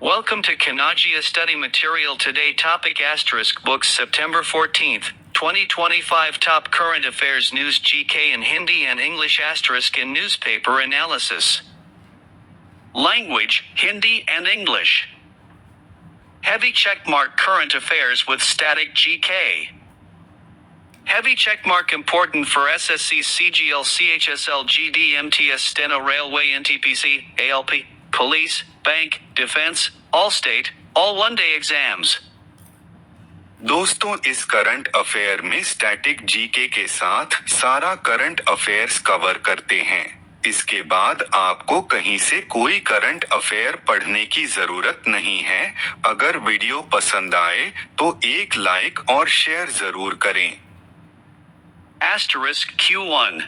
Welcome to Kanagia Study Material Today Topic Asterisk Books September 14th, 2025 Top Current Affairs News GK in Hindi and English Asterisk in Newspaper Analysis. Language, Hindi and English. Heavy checkmark Current Affairs with Static GK. Heavy checkmark important for SSC CGL CHSL GD MTS Steno Railway NTPC ALP Police Bank Defense All State All One Day Exams. दोस्तों, इस current affair में static GK के साथ सारा current affairs cover करते हैं। इसके बाद आपको कहीं से कोई करंट अफेयर पढ़ने की जरूरत नहीं है। अगर वीडियो पसंद आए तो एक लाइक और शेयर जरूर करें। Asterisk Q1.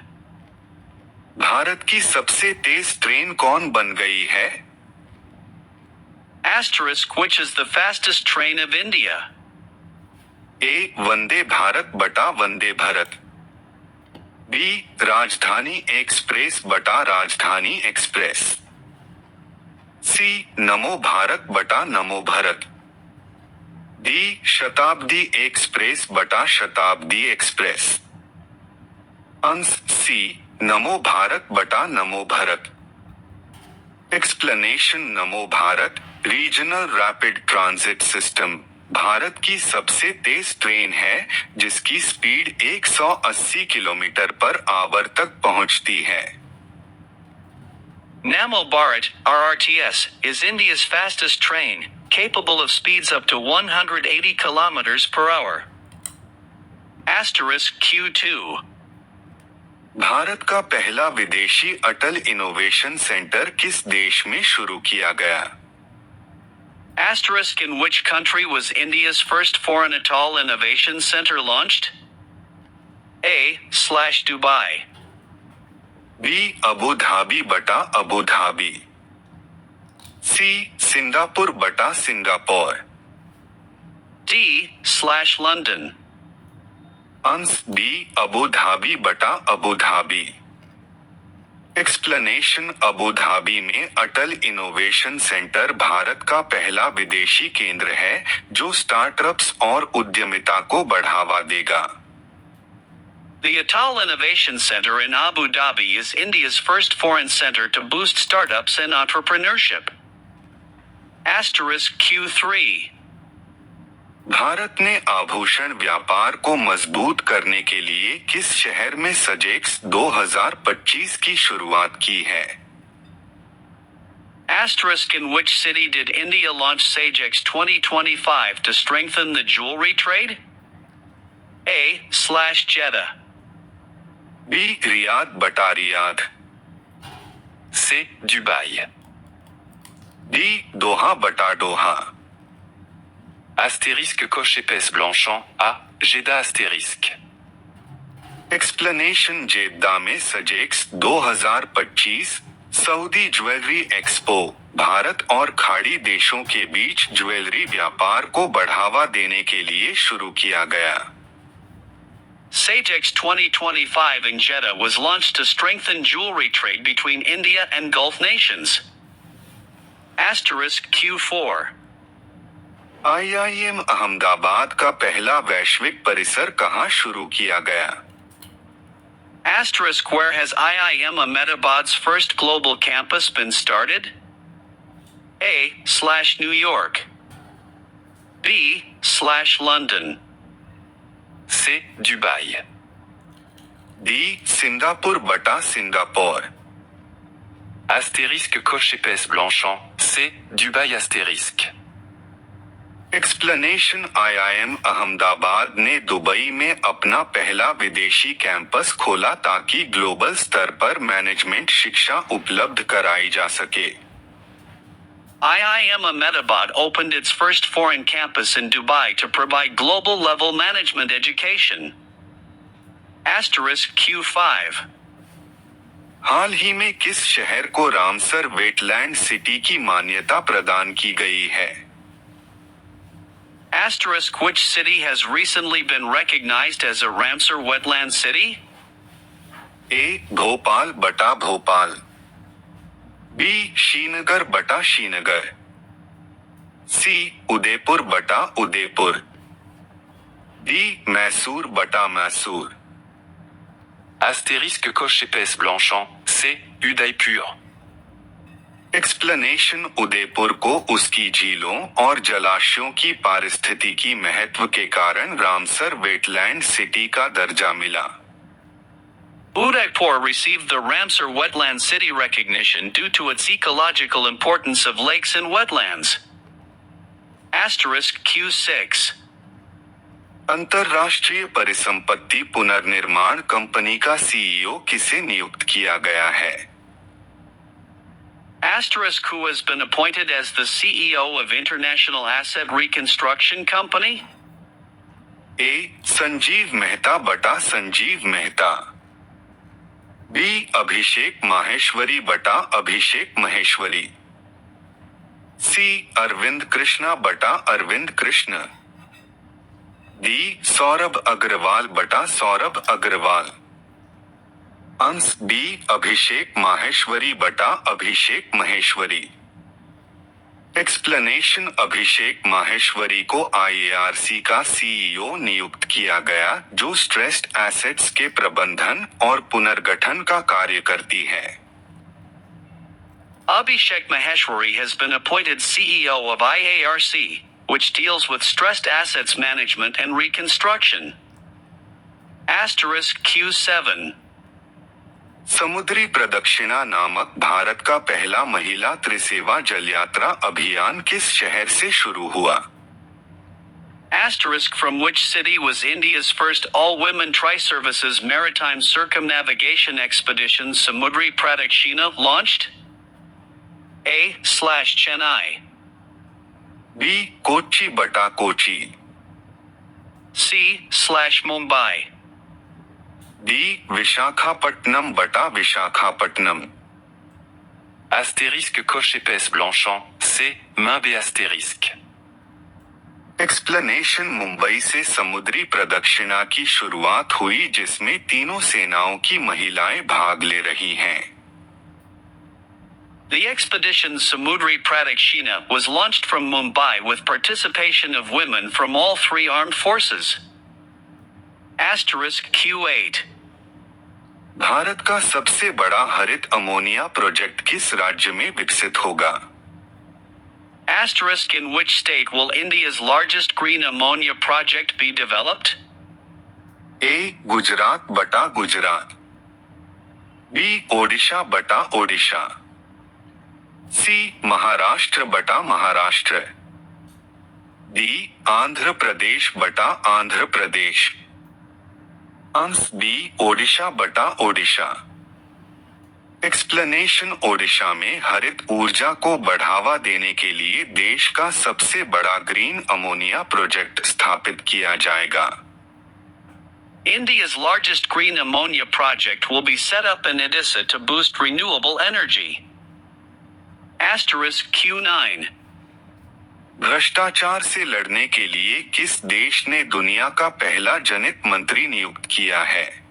भारत की सबसे तेज ट्रेन कौन बन गई है? Asterisk which is the fastest train of India? ए. वंदे भारत बटा वंदे भारत। बी. राजधानी एक्सप्रेस बटा राजधानी एक्सप्रेस। सी. नमो भारत बटा नमो भारत। डी. शताब्दी एक्सप्रेस बटा शताब्दी एक्सप्रेस। Answer C. नमो भारत बटा नमो भारत। एक्सप्लेनेशन नमो Bharat regional rapid transit system Bharat की सबसे तेज ट्रेन है जिसकी स्पीड 180 किलोमीटर पर आवर तक पहुंचती है। Namo Bharat, RRTS, is India's fastest train, capable of speeds up to 180 kilometers per hour. Asterisk Q2. Bharat का पहला विदेशी अटल इनोवेशन सेंटर किस देश में शुरू किया गया? Asterisk in which country was India's first foreign atoll innovation center launched? A/Dubai. B. Abu Dhabi बटा अबू धाबी। सी. सिंगापुर बटा Singapore. D/London. Answer B. Abu Dhabi बटा Abu Dhabi. Explanation Abu Dhabi में Atal innovation centre Bharat का पहला विदेशी केंद्र है जो स्टार्टअप्स और उद्यमिता को बढ़ावा देगा। The Atoll Innovation Center in Abu Dhabi is India's first foreign center to boost startups and entrepreneurship. Asterisk Q3. Bharat ने आभूषण व्यापार को मजबूत करने के लिए किस शहर में सजेक्स 2025 की शुरुआत की है? Asterisk in which city did India launch SAGEX 2025 to strengthen the jewelry trade? A/Jeddah. B. Riyadh बटा Riyadh. C. Dubai. D. Doha बटा Doha. Astérisque coche épaisse blanchant, A, Jeddah astérisque. Explanation Jeddah में सजेक्स 2025 Saudi jewellery expo Bharat और खाड़ी देशों के बीच jewellery व्यापार को बढ़ावा देने के लिए शुरू किया गया। SAGEX 2025 in Jeddah was launched to strengthen jewelry trade between India and Gulf nations. Asterisk Q4. IIM Ahmedabad का पहला वैश्विक परिसर कहाँ शुरू किया गया? Asterisk where has IIM Ahmedabad's first global campus been started? A/New York. B/London. C, Dubaï. D. Singapore बटा Singapore. Astérisque coche épaisse blanchant, C, Dubaï astérisque. Explanation IIM Ahmedabad ने दुबई में अपना पहला विदेशी कैंपस खोला ताकि ग्लोबल स्तर पर मैनेजमेंट शिक्षा उपलब्ध कराई जा सके। IIM Ahmedabad opened its first foreign campus in Dubai to provide global level management education. Asterisk Q5. हाल ही में किस शहर को रामसर वेटलैंड सिटी की मान्यता प्रदान की गई है? Asterisk which city has recently been recognized as a Ramsar wetland city? ए. भोपाल बटा भोपाल। बी. श्रीनगर बटा श्रीनगर। सी उदयपुर बटा उदयपुर। डी मैसूर बटा Mysore. Astérisque coche épaisse Blanchant, C. Udaipur. Explanation Udaipur को उसकी झीलों और जलाशयों की पारिस्थितिकी महत्व के कारण रामसर वेटलैंड सिटी का दर्जा मिला। Udaipur received the Ramsar Wetland City recognition due to its ecological importance of lakes and wetlands. Asterisk Q6. अंतर्राष्ट्रीय परिसंपत्ति पुनर्निर्माण कंपनी का सीईओ किसे नियुक्त किया गया है? Asterisk who has been appointed as the CEO of International Asset Reconstruction Company? ए संजीव मेहता बटा संजीव मेहता। बी अभिषेक माहेश्वरी बटा अभिषेक महेश्वरी। सी अरविंद कृष्णा बटा अरविंद कृष्ण। डी सौरभ अग्रवाल बटा सौरभ अग्रवाल। अंश बी अभिषेक माहेश्वरी बटा अभिषेक महेश्वरी। एक्सप्लेनेशन अभिषेक माहेश्वरी को आईएआरसी का सीईओ नियुक्त किया गया जो स्ट्रेस्ड एसेट्स के प्रबंधन और पुनर्गठन का कार्य करती है। Abhishek Maheshwari has been appointed CEO of IARC, which deals with stressed assets management and reconstruction. Asterisk Q7. समुद्री प्रदक्षिणा नामक भारत का पहला महिला त्रिसेवा जलयात्रा अभियान किस शहर से शुरू हुआ? Asterisk from which city was India's first all-women tri-services maritime circumnavigation expedition Samudri Pradakshina launched? A/Chennai. B Kochi बटा कोची। C/Mumbai. डी विशाखापट्टनम बटा Visakhapatnam. Astérisque coche épaisse Blanchant, C. Mumbai astérisque. Explanation Mumbai से समुद्री प्रदक्षिणा की शुरुआत हुई जिसमें तीनों सेनाओं की महिलाएं भाग ले रही हैं। The expedition Samudri Pradakshina was launched from Mumbai with participation of women from all three armed forces. Asterisk Q8. Bharat का सबसे बड़ा हरित अमोनिया प्रोजेक्ट किस राज्य में विकसित होगा? Asterisk in which state will India's largest green ammonia project be developed? ए गुजरात बटा गुजरात। बी ओडिशा बटा ओडिशा। सी महाराष्ट्र बटा महाराष्ट्र। डी आंध्र प्रदेश बटा आंध्र प्रदेश। अंश बी ओडिशा बटा ओडिशा। एक्सप्लेनेशन ओडिशा में हरित ऊर्जा को बढ़ावा देने के लिए देश का सबसे बड़ा ग्रीन अमोनिया प्रोजेक्ट स्थापित किया जाएगा। India's largest green ammonia project will be set up in Odisha to boost renewable energy. Asterisk Q9. भ्रष्टाचार से लड़ने के लिए किस देश ने दुनिया का पहला जनित मंत्री नियुक्त किया है?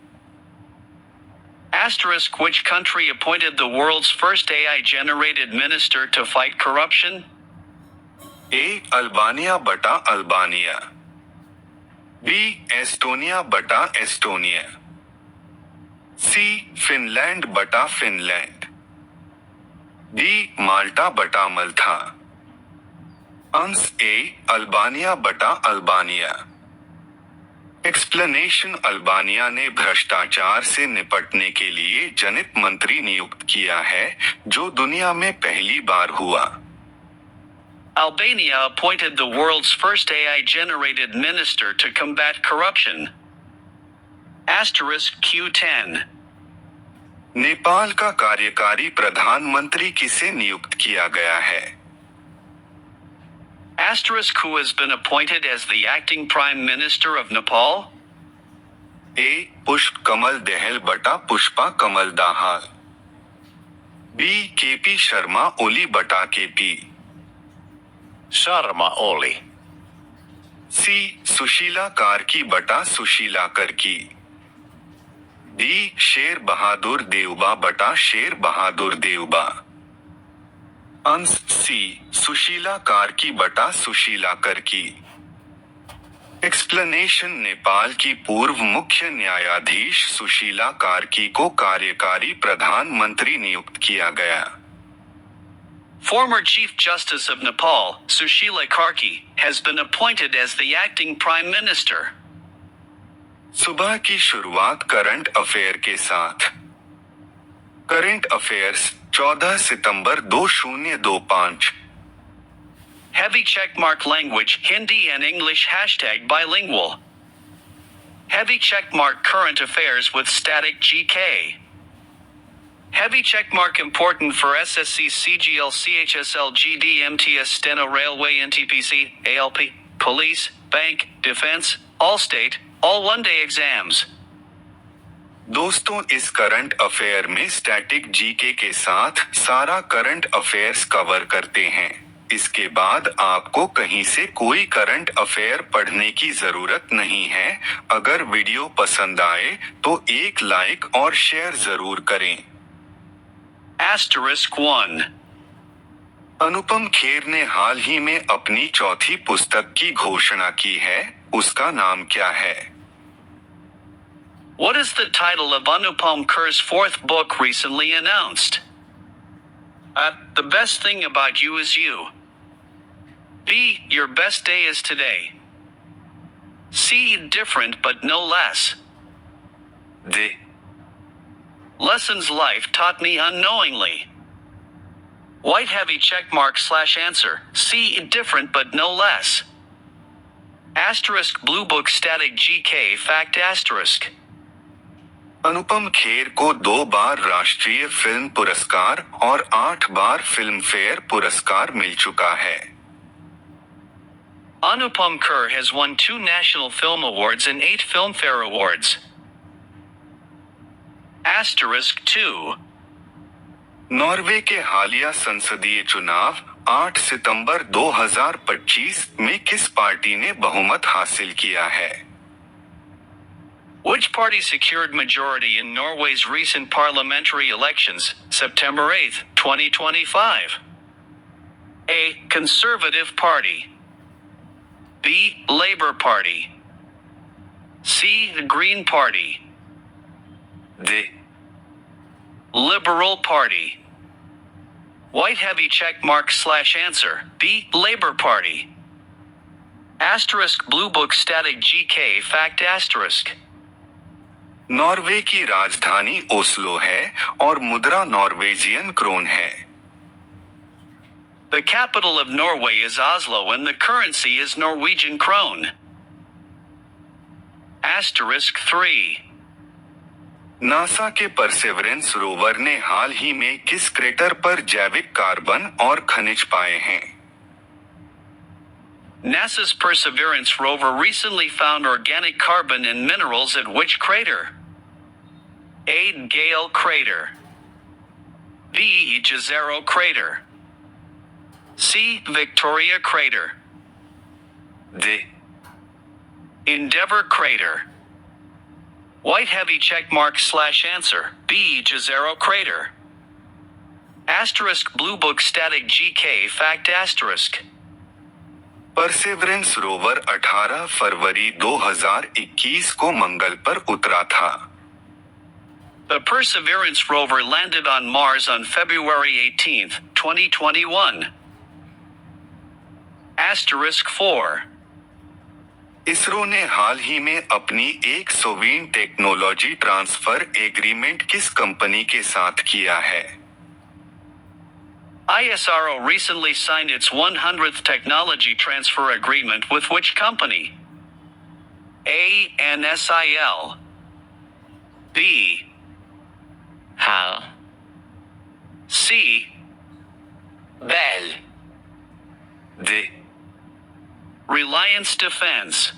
Asterisk which country appointed the world's first AI-generated minister to fight corruption? A Albania बटा अल्बानिया। बी एस्टोनिया बटा एस्टोनिया। सी फिनलैंड बटा फिनलैंड। डी माल्टा बटा मल्था। अंश ए अल्बानिया बटा अल्बानिया। एक्सप्लेनेशन अल्बानिया ने भ्रष्टाचार से निपटने के लिए जनित मंत्री नियुक्त किया है जो दुनिया में पहली बार हुआ। Albania appointed the world's first AI-generated minister to combat corruption. Asterisk Q10. Nepal का कार्यकारी प्रधानमंत्री किसे नियुक्त किया गया है? Asterisk who has been appointed as the acting prime minister of Nepal? ए पुष्प कमल दहल बटा पुष्पा कमल दाहाल। बी केपी शर्मा ओली बटा केपी। Sharma Oli. सी सुशीला कार्की बटा सुशीला करकी। डी शेर बहादुर देवबा बटा शेर बहादुर देवबा। अंश सी सुशीला कार्की बटा सुशीला कर्की। एक्सप्लेनेशन नेपाल की पूर्व मुख्य न्यायाधीश सुशीला कार्की को कार्यकारी प्रधानमंत्री नियुक्त किया गया। Former Chief Justice of Nepal, Sushila Karki, has been appointed as the acting Prime Minister. सुबह की शुरुआत करंट अफेयर के साथ। Current affairs 14 September 2025। Heavy checkmark language, Hindi and English #bilingual. Heavy checkmark current affairs with static GK. Heavy checkmark important for SSC, CGL, CHSL, GD, MTS, Steno, Railway, NTPC, ALP, Police, Bank, Defense, Allstate, all one-day exams. दोस्तों, इस current affair में static GK के साथ सारा current affairs cover करते हैं। इसके बाद आपको कहीं से कोई करंट अफेयर पढ़ने की जरूरत नहीं है। अगर वीडियो पसंद आए तो एक लाइक और शेयर जरूर करें। *1. अनुपम खेर ने हाल ही में अपनी चौथी पुस्तक की घोषणा की है। उसका नाम क्या है? What is the title of Anupam Kher's fourth book recently announced? The best thing about you is you. B. Your best day is today. C. Different but no less. D. Lessons life taught me unknowingly. White heavy checkmark/answer. C. Different but no less. * Blue Book Static GK Fact *. Anupam Kher को 2 बार राष्ट्रीय film पुरस्कार और 8 बार film fair पुरस्कार मिल चुका है। Anupam Kher has won 2 National Film Awards and 8 Filmfare Awards. *2. Norway के हालिया संसदीय चुनाव 8 सितंबर 2025 में किस पार्टी ने बहुमत हासिल किया है? Which party secured majority in Norway's recent parliamentary elections, September 8, 2025? A. Conservative Party. B. Labour Party. C. The Green Party. D. Liberal Party. White heavy checkmark/answer. B. Labour Party. * Blue Book Static GK Fact *. Norway की राजधानी Oslo है और मुद्रा Norwegian crown है। The capital of Norway is Oslo and the currency is Norwegian krone. *3. NASA के Perseverance rover ने हाल ही में किस क्रेटर पर जैविक कार्बन और खनिज पाए हैं? NASA's Perseverance rover recently found organic carbon and minerals at which crater? A. Gale Crater. B. Jezero Crater. C. Victoria Crater. D. Endeavour Crater. White heavy checkmark/answer. B. Jezero Crater. * Blue Book Static GK Fact *. Perseverance rover 18 फरवरी 2021 को मंगल पर उतरा था। The Perseverance rover landed on Mars on February 18, 2021. *4. ISRO ने हाल ही में अपनी एक सोवीन technology transfer agreement किस company के साथ किया है? ISRO recently signed its 100th technology transfer agreement with which company? A. NSIL. B. HAL. C. Bell. D. Reliance Defense.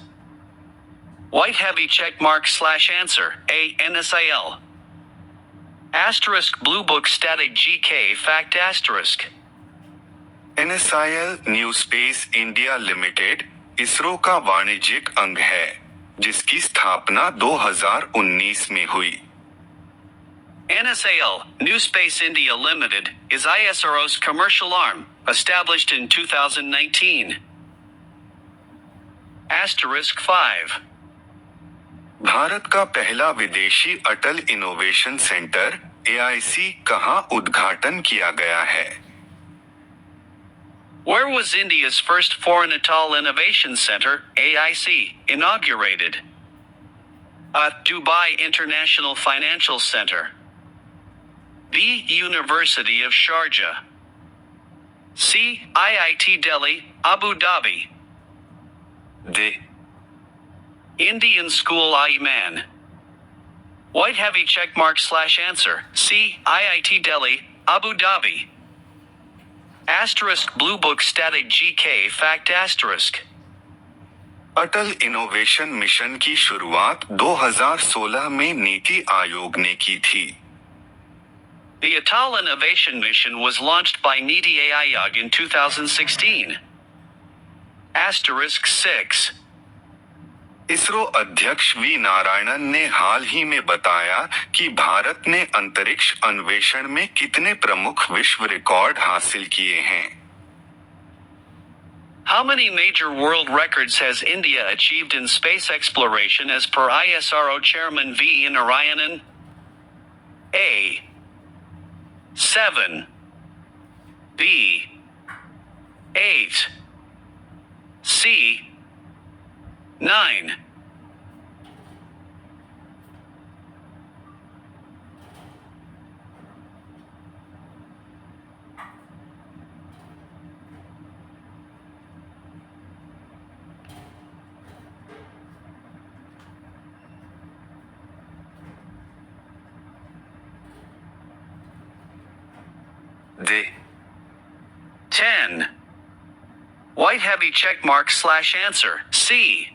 White heavy checkmark/answer. A. NSIL. * Blue Book Static GK Fact *. NSIL new space India limited ISRO का वाणिज्यिक अंग है, जिसकी स्थापना 2019 में हुई। NSAL, New Space India Limited, is ISRO's commercial arm, established in 2019. Asterisk 5. Bharat का पहला विदेशी अटल इनोवेशन सेंटर AIC कहाँ उद्घाटन किया गया है? Where was India's first Foreign Atoll Innovation Center, AIC, inaugurated? At Dubai International Financial Center. B. University of Sharjah. C. IIT Delhi, Abu Dhabi. D. Indian School Iman. White heavy checkmark/answer. C. IIT Delhi, Abu Dhabi. Asterisk Blue Book Static GK Fact Asterisk. Atal innovation mission की शुरुआत 2016 में नीति आयोग ने की थी। The Atal Innovation Mission was launched by Niti Aayog in 2016. Asterisk 6. ISRO अध्यक्ष we Narayanan ने हाल ही में बताया कि भारत ने अंतरिक्ष अन्वेषण में कितने प्रमुख विश्व रिकॉर्ड हासिल किए हैं? How many major world records has India achieved in space exploration as per ISRO Chairman V. Narayanan? A. 7. B. 8. C. 9. D. 10. White heavy checkmark/answer. C.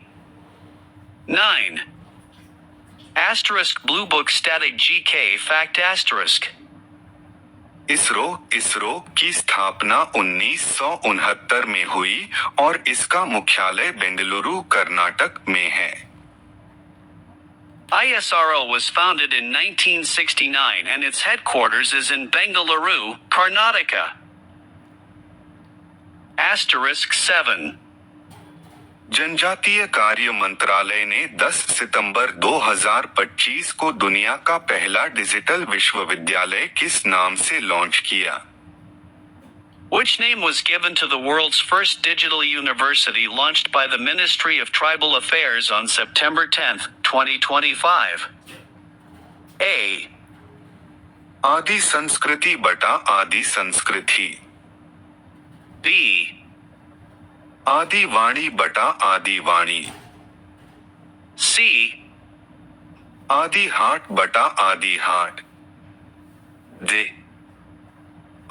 9. Asterisk Blue Book Static GK Fact Asterisk. ISRO की स्थापना 1969 में हुई और इसका मुख्यालय बेंगलुरु, कर्नाटक में है। ISRO was founded in 1969 and its headquarters is in Bengaluru, Karnataka. Asterisk 7. जनजातीय कार्य मंत्रालय ने 10 सितंबर 2025 को दुनिया का पहला डिजिटल विश्वविद्यालय किस नाम से लॉन्च किया? Which name was given to the world's first digital university launched by the Ministry of Tribal Affairs on September 10, 2025? A. आदि संस्कृति बटा आदि संस्कृति। B. आदि वाणी बटा आदि वाणी। C. आदि हाट बटा आदि हाट। D.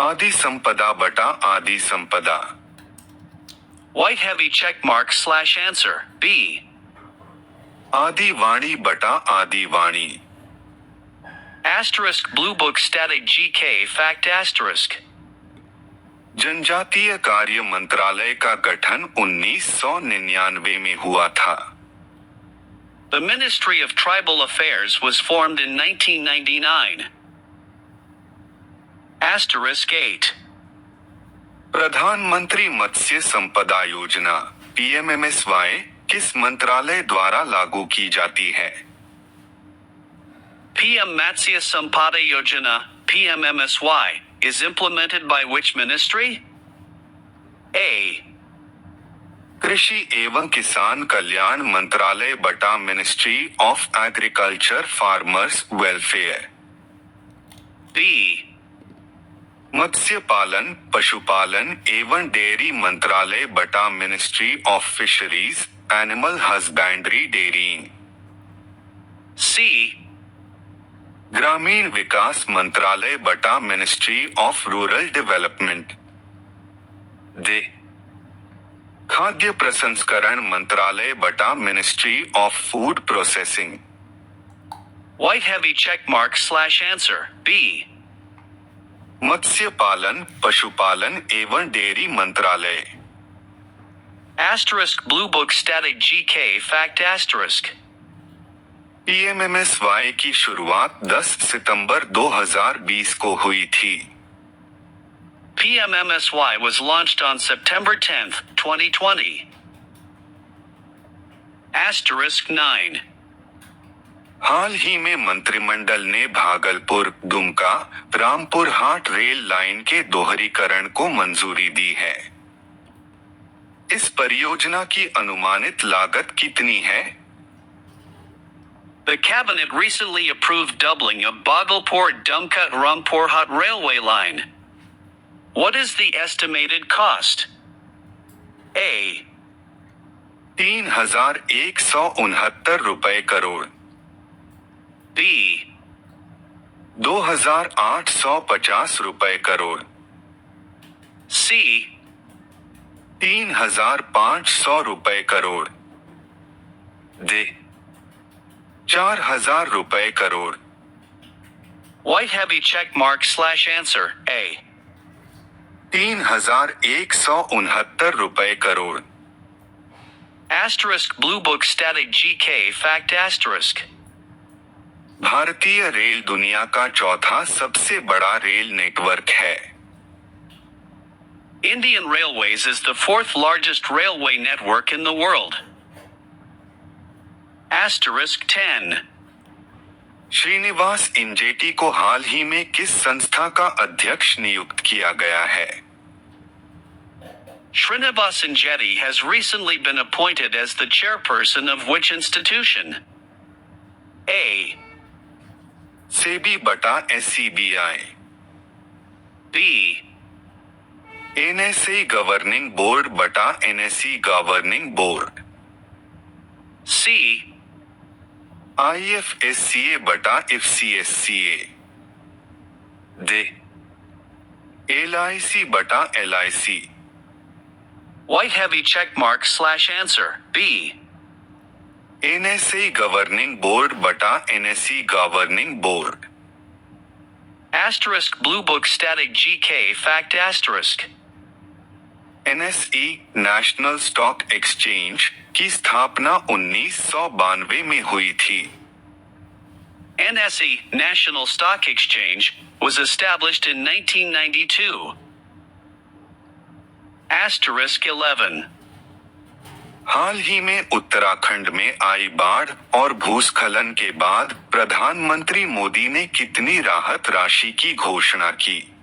आदि संपदा बटा आदि संपदा। White heavy checkmark/answer. B. आदि वाणी बटा आदि वाणी। Asterisk Blue Book Static GK Fact Asterisk. जनजातीय कार्य मंत्रालय का गठन 1999 में हुआ था। The Ministry of Tribal Affairs was formed in 1999. Asterisk 8. प्रधानमंत्री मत्स्य संपदा योजना PMMSY किस मंत्रालय द्वारा लागू की जाती है? PM Matsya Sampada Yojana, PMMSY, is implemented by which ministry? A. कृषि एवं किसान कल्याण मंत्रालय बटा ministry of agriculture farmers welfare. B. मत्स्य पालन पशुपालन एवं डेयरी मंत्रालय बटा ministry of fisheries animal husbandry dairying. C. ग्रामीण विकास मंत्रालय बटा ministry of rural development. D. खाद्य प्रसंस्करण मंत्रालय बटा ministry of food processing. White heavy checkmark/answer. B. मत्स्य पालन पशुपालन एवं डेयरी मंत्रालय। Asterisk Blue Book Static GK Fact Asterisk. PMMSY की शुरुआत 10 सितंबर 2020 को हुई थी। PMMSY was launched on September 10, 2020. Asterisk 9. हाल ही में मंत्रिमंडल ने भागलपुर दुमका रामपुर हाट रेल लाइन के दोहरीकरण को मंजूरी दी है। इस परियोजना की अनुमानित लागत कितनी है? The cabinet recently approved doubling of Bhagalpur-Dumka-Rampur Hot railway line. What is the estimated cost? A. 3,169 रुपए करोड़। B. 2,850 रुपए करोड़। C. 3,500 रुपए करोड़। D. 4,000 रुपए crore. White heavy check mark / answer. A. 3,169 रुपए crore. Asterisk Blue Book Static GK Fact Asterisk. भारतीय rail दुनिया का चौथा सबसे बड़ा रेल नेटवर्क है। Indian Railways is the 4th largest railway network in the world. Asterisk 10. Srinivas Injeti को हाल ही में किस संस्था का अध्यक्ष नियुक्त किया गया है? Srinivasan Jetty has recently been appointed as the chairperson of which institution? A. SEBI बटा SCBI। B. NSE governing board बटा NSE governing board. C. IFSCA बटा FCSCA। D. LIC बटा LIC। White heavy check mark / answer. B. NSE governing board बटा NSE governing board. Asterisk Blue Book Static GK Fact Asterisk. NSE national stock exchange की स्थापना 1992 में हुई थी। NSE National Stock Exchange was established in 1992. Asterisk 11. हाल ही में उत्तराखंड में आई बाढ़ और भूस्खलन के बाद प्रधानमंत्री मोदी ने कितनी राहत राशि की घोषणा की?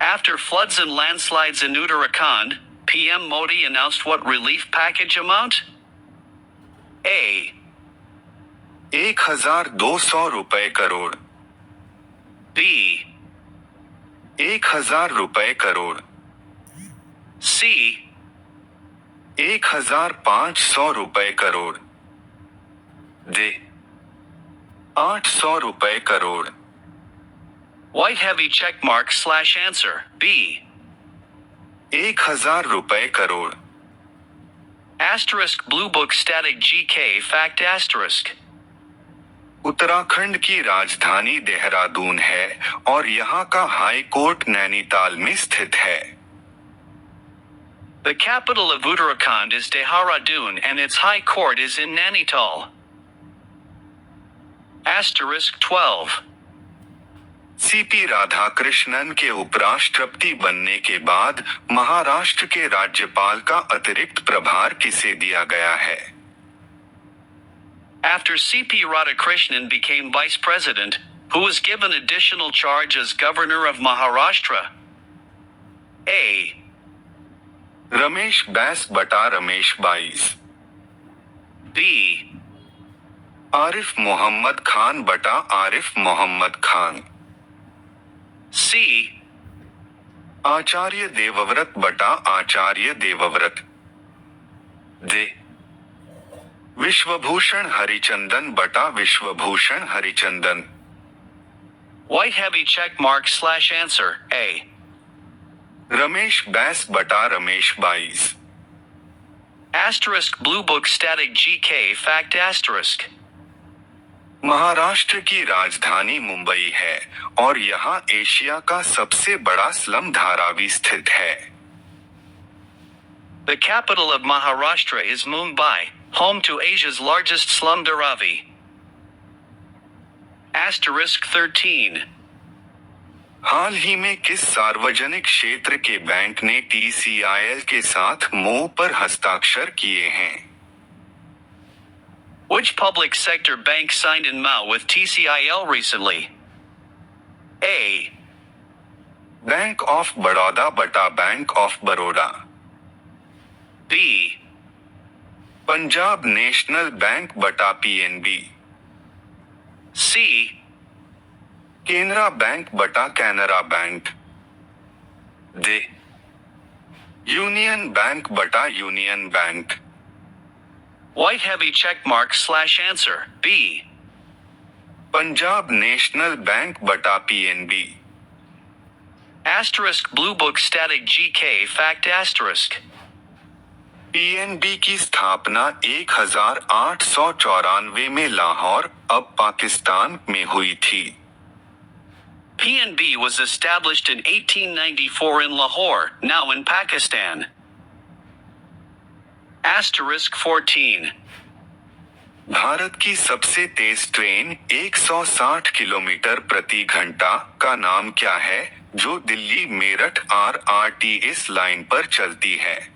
After floods and landslides in Uttarakhand, PM Modi announced what relief package amount? A. 1,200 रुपए करोड़। B. 1,000 रुपए करोड़। C. 1,500 रुपए करोड़। D. 800 रुपए crore. White heavy check mark / answer. B. 1,000 रुपए crore. Asterisk Blue Book Static GK Fact Asterisk. Uttarakhand की राजधानी देहरादून है और यहाँ का हाई कोर्ट नैनीताल में स्थित है। The capital of Uttarakhand is Dehradun and its high court is in Nainital. Asterisk 12. CP Radhakrishnan के उपराष्ट्रपति बनने के बाद महाराष्ट्र के राज्यपाल का अतिरिक्त प्रभार किसे दिया गया है? After CP Radhakrishnan became vice president, who was given additional charge as governor of Maharashtra? A. Ramesh Bais बटा रमेश बाईस। B. आरिफ मोहम्मद खान बटा आरिफ मोहम्मद खान। C. आचार्य देवव्रत बटा आचार्य देवव्रत। D. विश्वभूषण हरिचंदन बटा Vishwabhushan Harichandan. White heavy check mark / answer. A. Ramesh Bais बटा रमेश बाईस। Asterisk Blue Book Static GK Fact Asterisk. Maharashtra की राजधानी मुंबई है और यहाँ एशिया का सबसे बड़ा स्लम धारावी स्थित है। The capital of Maharashtra is Mumbai, home to Asia's largest slum Dharavi. *13. हाल ही में किस सार्वजनिक क्षेत्र के बैंक ने TCIL के साथ MOU पर हस्ताक्षर किए हैं? Which public sector bank signed in MOU with TCIL recently? A. Bank of Baroda बटा Bank of Baroda. B. Punjab National Bank बटा PNB। C. केनरा बैंक बटा Canara Bank. D. Union Bank बटा Union Bank. White heavy checkmark/answer. B. Punjab National Bank बटा PNB। Blue book static GK fact *. PNB की स्थापना 1894 में लाहौर, अब पाकिस्तान में हुई थी। PNB was established in 1894 in Lahore, now in Pakistan. *14. Bharat की सबसे तेज ट्रेन 160 किलोमीटर प्रति घंटा का नाम क्या है, जो दिल्ली मेरठ RRTS लाइन पर चलती है?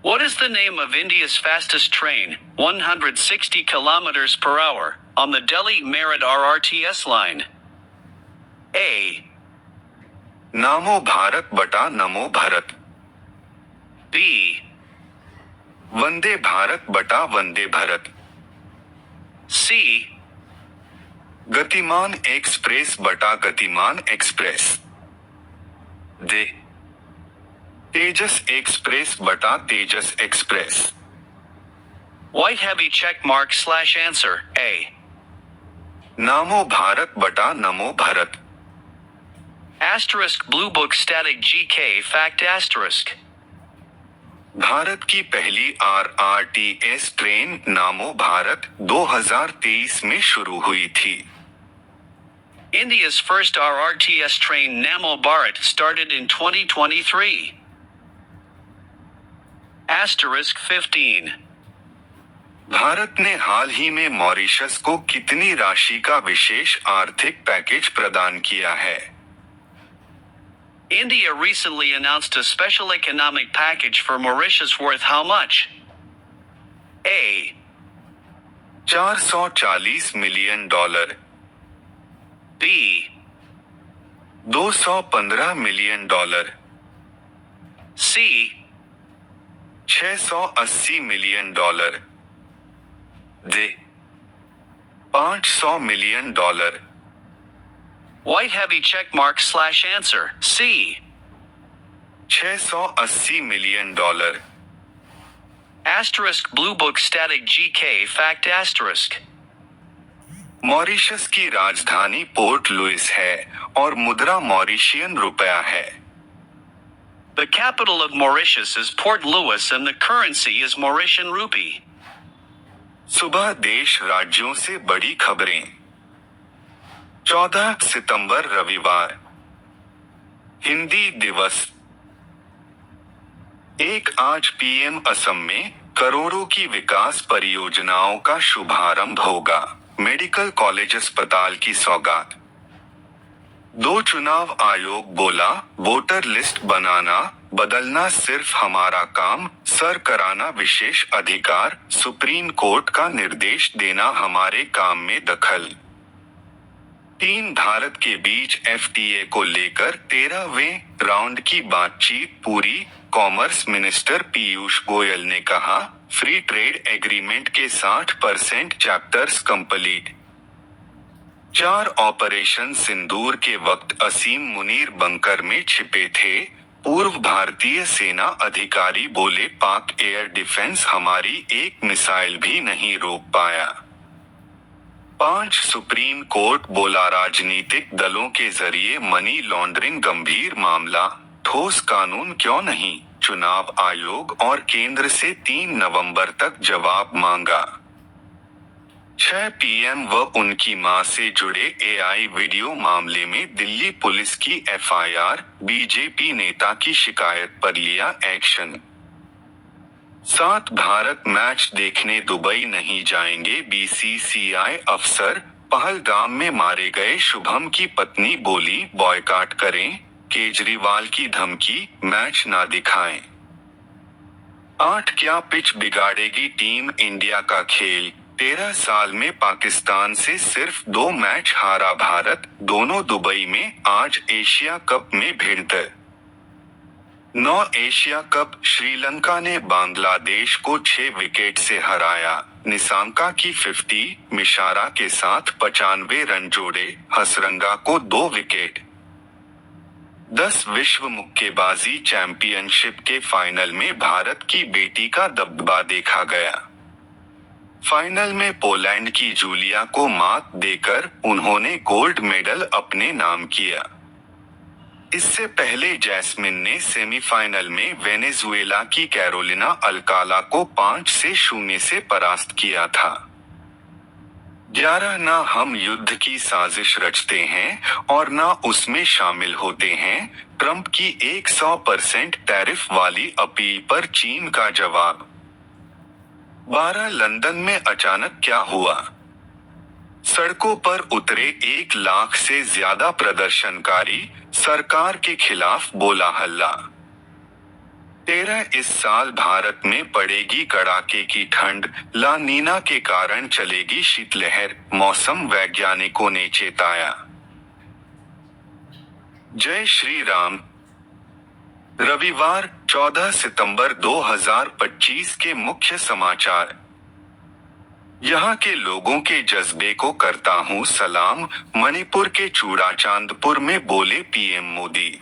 What is the name of India's fastest train, 160 kilometers per hour, on the Delhi-Meerut RRTS line? A. नामो भारत बटा नमो भारत। B. वंदे भारत बटा वंदे भारत। C. गतिमान एक्सप्रेस बटा गतिमान एक्सप्रेस। D. तेजस एक्सप्रेस बटा तेजस express. White heavy checkmark/answer. A. नामो भारत बटा नमो Bharat. Blue book static GK fact *. Bharat की पहली RRTS ट्रेन नामो भारत 2023 में शुरू हुई थी। India's first RRTS train Namo Bharat started in 2023. *15. Bharat ने हाल ही में मॉरिशस को कितनी राशि का विशेष आर्थिक पैकेज प्रदान किया है? India recently announced a special economic package for Mauritius worth how much? A. 440 million dollar. B. 215 million dollar. C. 680 million dollar. D. 500 million dollar. White heavy checkmark/answer. C. 680 million dollar. Blue book static GK fact *. Mauritius की राजधानी port Louis है और मुद्रा Mauritian रुपया है। The capital of Mauritius is Port Louis and the currency is Mauritian rupee. सुबह देश राज्यों से बड़ी खबरें। 14 सितंबर रविवार। हिंदी दिवस। आज PM असम में करोड़ों की विकास परियोजनाओं का शुभारंभ होगा, मेडिकल कॉलेज अस्पताल की सौगात। 2 चुनाव आयोग बोला, वोटर लिस्ट बनाना बदलना सिर्फ हमारा काम, सर कराना विशेष अधिकार, सुप्रीम कोर्ट का निर्देश देना हमारे काम में दखल। 3 भारत के बीच FTA को लेकर 13वें राउंड की बातचीत पूरी, कॉमर्स मिनिस्टर पीयूष गोयल ने कहा, फ्री ट्रेड एग्रीमेंट के 60% चैप्टर्स कंप्लीट। 4 ऑपरेशन सिंदूर के वक्त असीम मुनीर बंकर में छिपे थे, पूर्व भारतीय सेना अधिकारी बोले, पाक एयर डिफेंस हमारी एक मिसाइल भी नहीं रोक पाया। 5 सुप्रीम कोर्ट बोला, राजनीतिक दलों के जरिए मनी लॉन्ड्रिंग गंभीर मामला, ठोस कानून क्यों नहीं, चुनाव आयोग और केंद्र से 3 नवंबर तक जवाब मांगा। 6 PM व उनकी मां से जुड़े AI वीडियो मामले में दिल्ली पुलिस की FIR, बीजेपी नेता की शिकायत पर लिया एक्शन। 7 भारत मैच देखने दुबई नहीं जाएंगे BCCI अफसर, पहलगाम में मारे गए शुभम की पत्नी बोली बॉयकॉट करें, केजरीवाल की धमकी, मैच ना दिखाएं। 8 क्या पिच बिगाड़ेगी टीम इंडिया का खेल। 13 साल में पाकिस्तान से सिर्फ 2 मैच हारा भारत, दोनों दुबई में। आज एशिया कप में भिड़ंत। 9 एशिया कप, श्रीलंका ने बांग्लादेश को 6 विकेट से हराया। निसांका की 50, मिशारा के साथ 95 रन जोड़े, हसरंगा को 2 विकेट। 10 विश्व मुक्केबाजी चैंपियनशिप के फाइनल में भारत की बेटी का दबदबा देखा गया। फाइनल में पोलैंड की जूलिया को मात देकर उन्होंने गोल्ड मेडल अपने नाम किया। इससे पहले जैस्मिन ने सेमीफाइनल में वेनेजुएला की कैरोलिना अल्काला को 5-0 से परास्त किया था। 11 ना हम युद्ध की साजिश रचते हैं और ना उसमें शामिल होते हैं, ट्रंप की 100% टैरिफ वाली अपील पर चीन का जवाब। 12 लंदन में अचानक क्या हुआ? सड़कों पर उतरे 1 लाख से ज्यादा प्रदर्शनकारी, सरकार के खिलाफ बोला हल्ला। 13 इस साल भारत में पड़ेगी कड़ाके की ठंड, ला नीना के कारण चलेगी शीतलहर, मौसम वैज्ञानिकों ने चेताया। जय श्री राम। रविवार 14 सितंबर 2025 के मुख्य समाचार। यहाँ के लोगों के जज्बे को करता हूँ सलाम, मणिपुर के चूड़ाचांदपुर में बोले पीएम मोदी।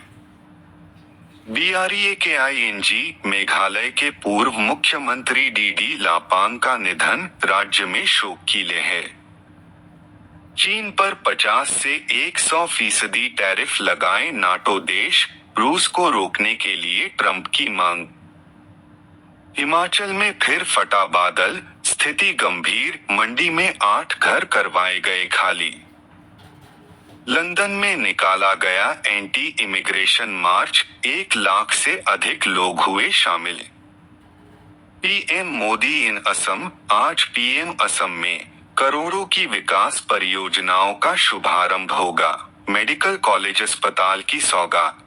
BREAKING, मेघालय के पूर्व मुख्यमंत्री डीडी लापांग का निधन, राज्य में शोक की लहर। चीन पर 50 से 100% टैरिफ लगाए नाटो देश, रूस को रोकने के लिए ट्रंप की मांग। हिमाचल में फिर फटा बादल, स्थिति गंभीर, मंडी में 8 घर करवाए गए खाली। लंदन में निकाला गया एंटी इमिग्रेशन मार्च, 1 लाख से अधिक लोग हुए शामिल। पीएम मोदी इन असम, आज पीएम असम में करोड़ों की विकास परियोजनाओं का शुभारंभ होगा, मेडिकल कॉलेज अस्पताल की सौगात।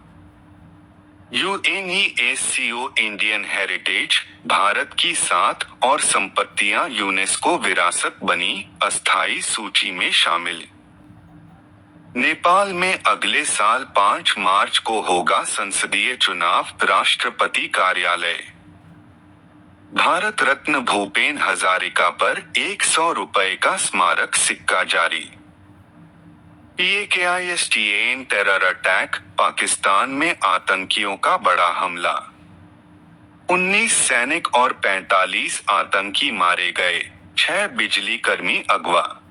UNESCO इंडियन हेरिटेज, भारत की 7 और संपत्तियां यूनेस्को विरासत बनी, अस्थायी सूची में शामिल। नेपाल में अगले साल 5 मार्च को होगा संसदीय चुनाव, राष्ट्रपति कार्यालय। भारत रत्न भूपेन हजारिका पर 100 रुपए का स्मारक सिक्का जारी। PAKISTAN टेरर अटैक, पाकिस्तान में आतंकियों का बड़ा हमला। 19 सैनिक और 45 आतंकी मारे गए, 6 बिजली कर्मी अगवा।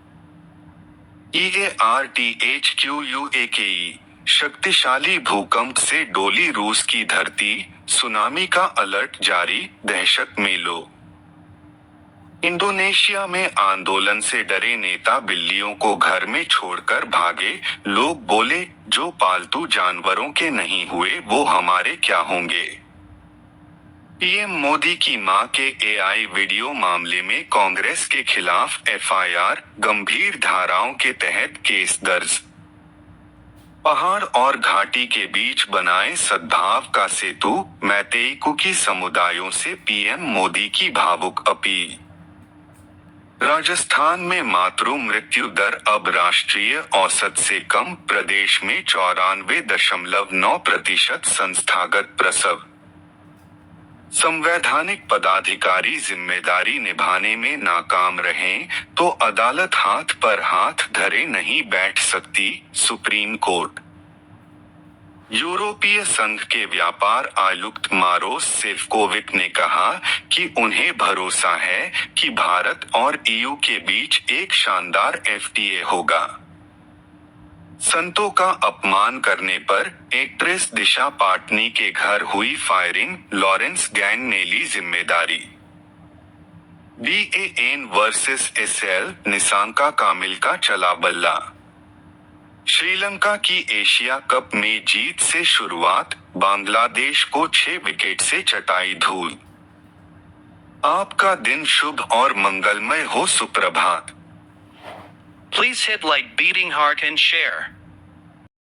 EARTHQUAKE, शक्तिशाली भूकंप से डोली रूस की धरती, सुनामी का अलर्ट जारी, दहशत में लो। इंडोनेशिया में आंदोलन से डरे नेता बिल्लियों को घर में छोड़कर भागे, लोग बोले जो पालतू जानवरों के नहीं हुए वो हमारे क्या होंगे। पीएम मोदी की मां के AI वीडियो मामले में कांग्रेस के खिलाफ FIR, गंभीर धाराओं के तहत केस दर्ज। पहाड़ और घाटी के बीच बनाए सद्भाव का सेतु, मैतेई कुकी समुदायों से पीएम मोदी की भावुक अपील। राजस्थान में मातृ मृत्यु दर अब राष्ट्रीय औसत से कम, प्रदेश में 94.9% संस्थागत प्रसव। संवैधानिक पदाधिकारी जिम्मेदारी निभाने में नाकाम रहें तो अदालत हाथ पर हाथ धरे नहीं बैठ सकती, सुप्रीम कोर्ट। यूरोपीय संघ के व्यापार आयुक्त मारोस सेफकोविक ने कहा कि उन्हें भरोसा है कि भारत और EU के बीच एक शानदार FTA होगा। संतों का अपमान करने पर एक्ट्रेस दिशा पाटनी के घर हुई फायरिंग, लॉरेंस गैंग ने ली जिम्मेदारी। DAN वर्सेस SL, निसांका कामिल का चला बल्ला। श्रीलंका की एशिया कप में जीत से शुरुआत, बांग्लादेश को 6 विकेट से चटाई धूल। आपका दिन शुभ और मंगलमय हो, सुप्रभात। Please hit like beating heart and share.